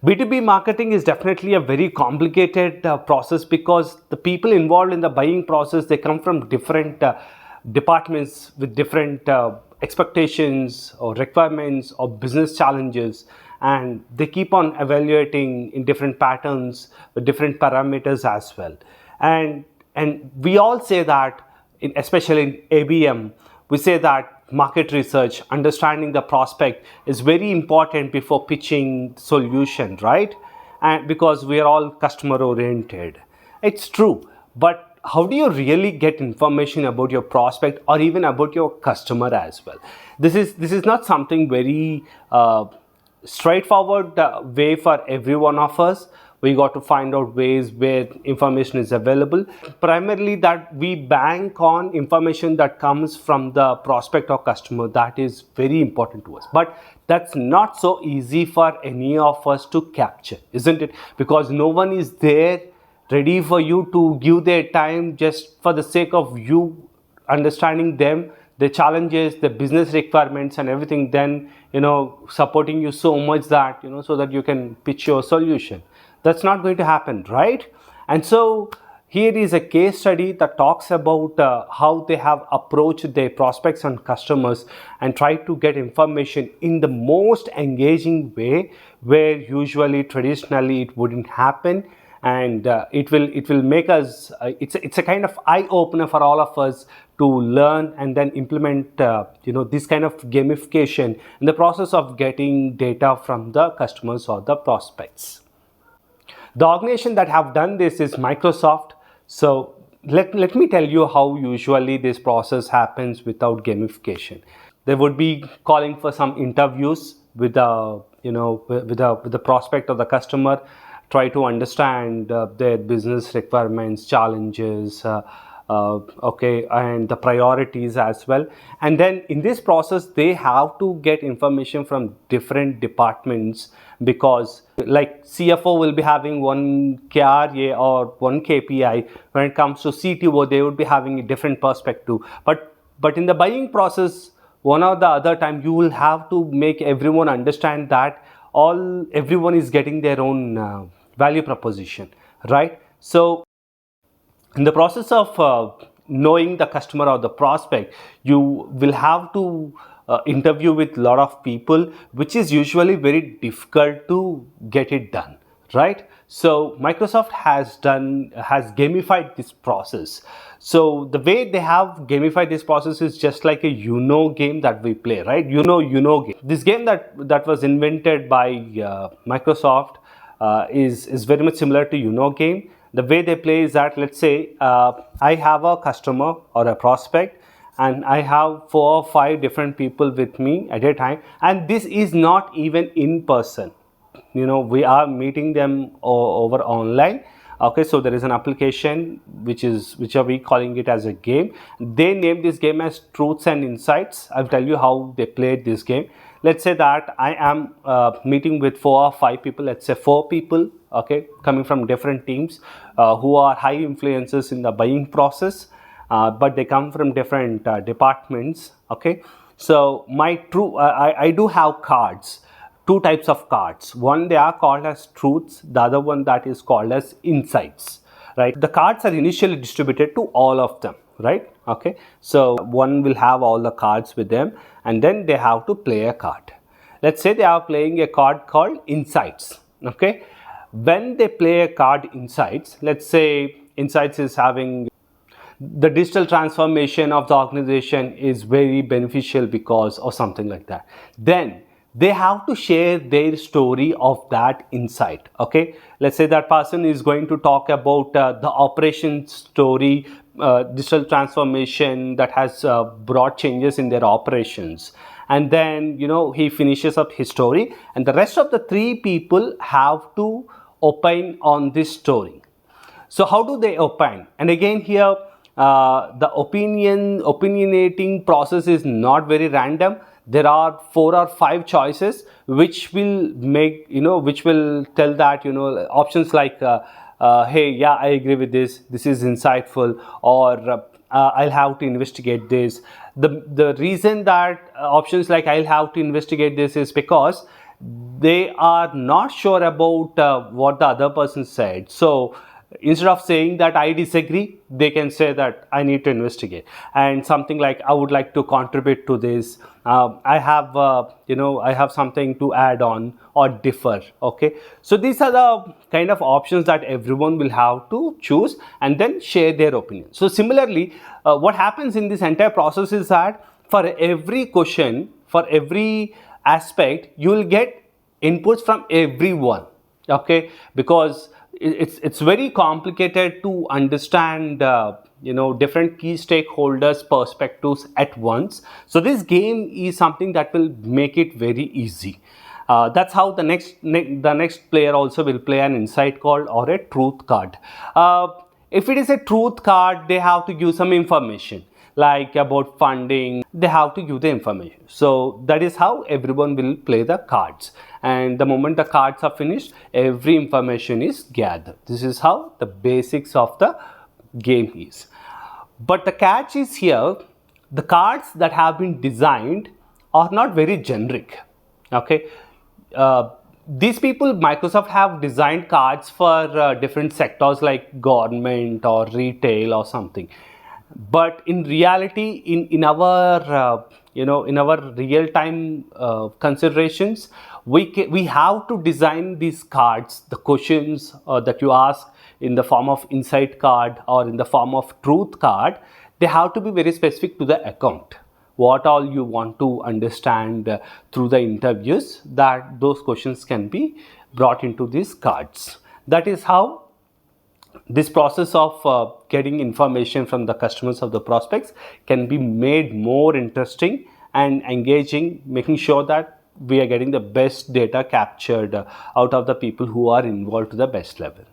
B2B marketing is definitely a very complicated process because the people involved in the buying process, they come from different departments with different expectations or requirements or business challenges, and they keep on evaluating in different patterns with different parameters as well. And we all say that, especially in ABM, we say that market research, understanding the prospect is very important before pitching solution, right? And because we are all customer oriented, it's true. But how do you really get information about your prospect or even about your customer as well? This is not something very straightforward way for every one of us. We got to find out ways where information is available, primarily that we bank on information that comes from the prospect or customer. That is very important to us, but that's not so easy for any of us to capture, isn't it? Because no one is there ready for you to give their time just for the sake of you understanding them, the challenges, the business requirements and everything, then supporting you so much that so that you can pitch your solution. That's not going to happen, right? And so here is a case study that talks about how they have approached their prospects and customers and tried to get information in the most engaging way, where usually traditionally it wouldn't happen. And it will make us it's a kind of eye opener for all of us to learn and then implement this kind of gamification in the process of getting data from the customers or the prospects. The organization that have done this is Microsoft. So let me tell you how usually this process happens without gamification. They would be calling for some interviews with the prospect or the customer, try to understand their business requirements, challenges, and the priorities as well. And then in this process, they have to get information from different departments, because like CFO will be having one KRA or one KPI. When it comes to CTO, they would be having a different perspective. But in the buying process, one or the other time, you will have to make everyone understand that everyone is getting their own value proposition, right? So in the process of knowing the customer or the prospect, you will have to interview with a lot of people, which is usually very difficult to get it done, right? So Microsoft has gamified this process. So the way they have gamified this process is just like a game that we play, right? Game. This game that was invented by Microsoft is very much similar to game. The way they play is that, let's say I have a customer or a prospect, and I have 4 or 5 different people with me at a time, and this is not even in person. We are meeting them over online. Okay, so there is an application which are we calling it as a game. They named this game as Truths and Insights. I'll tell you how they played this game. Let's say that I am meeting with 4 or 5 people. Let's say 4 people, okay, coming from different teams who are high influencers in the buying process, but they come from different departments. Okay, so I do have cards. 2 types of cards. One, they are called as truths. The other one, that is called as insights, right? The cards are initially distributed to all of them, right? Okay, so one will have all the cards with them, and then they have to play a card. Let's say they are playing a card called insights. Okay, when they play a card insights, let's say insights is having the digital transformation of the organization is very beneficial because or something like that, then they have to share their story of that insight. Okay, let's say that person is going to talk about the operation story, digital transformation that has brought changes in their operations, and then he finishes up his story, and the rest of the 3 people have to opine on this story. So how do they opine? And again here, the opinionating process is not very random. There are 4 or 5 choices which will make which will tell that options like hey, yeah, I agree with this is insightful, or I'll have to investigate this. The reason that options like I'll have to investigate this is because they are not sure about what the other person said. So instead of saying that I disagree, they can say that I need to investigate, and something like I would like to contribute to this. I have I have something to add on or differ. Okay, so these are the kind of options that everyone will have to choose and then share their opinion. So similarly, what happens in this entire process is that for every question, for every aspect, you will get inputs from everyone. Okay, because it's very complicated to understand different key stakeholders perspectives at once. So this game is something that will make it very easy. That's how the next player also will play an insight card or a truth card. If it is a truth card, they have to give some information like about funding. They have to give the information. So that is how everyone will play the cards, and the moment the cards are finished, every information is gathered. This is how the basics of the game is. But the catch is here, the cards that have been designed are not very generic. Okay, these people, Microsoft, have designed cards for different sectors like government or retail or something. But in reality, in our in our real time considerations, we have to design these cards, the questions that you ask in the form of insight card or in the form of truth card. They have to be very specific to the account, what all you want to understand through the interviews, that those questions can be brought into these cards. That is how this process of getting information from the customers of the prospects can be made more interesting and engaging, making sure that we are getting the best data captured out of the people who are involved to the best level.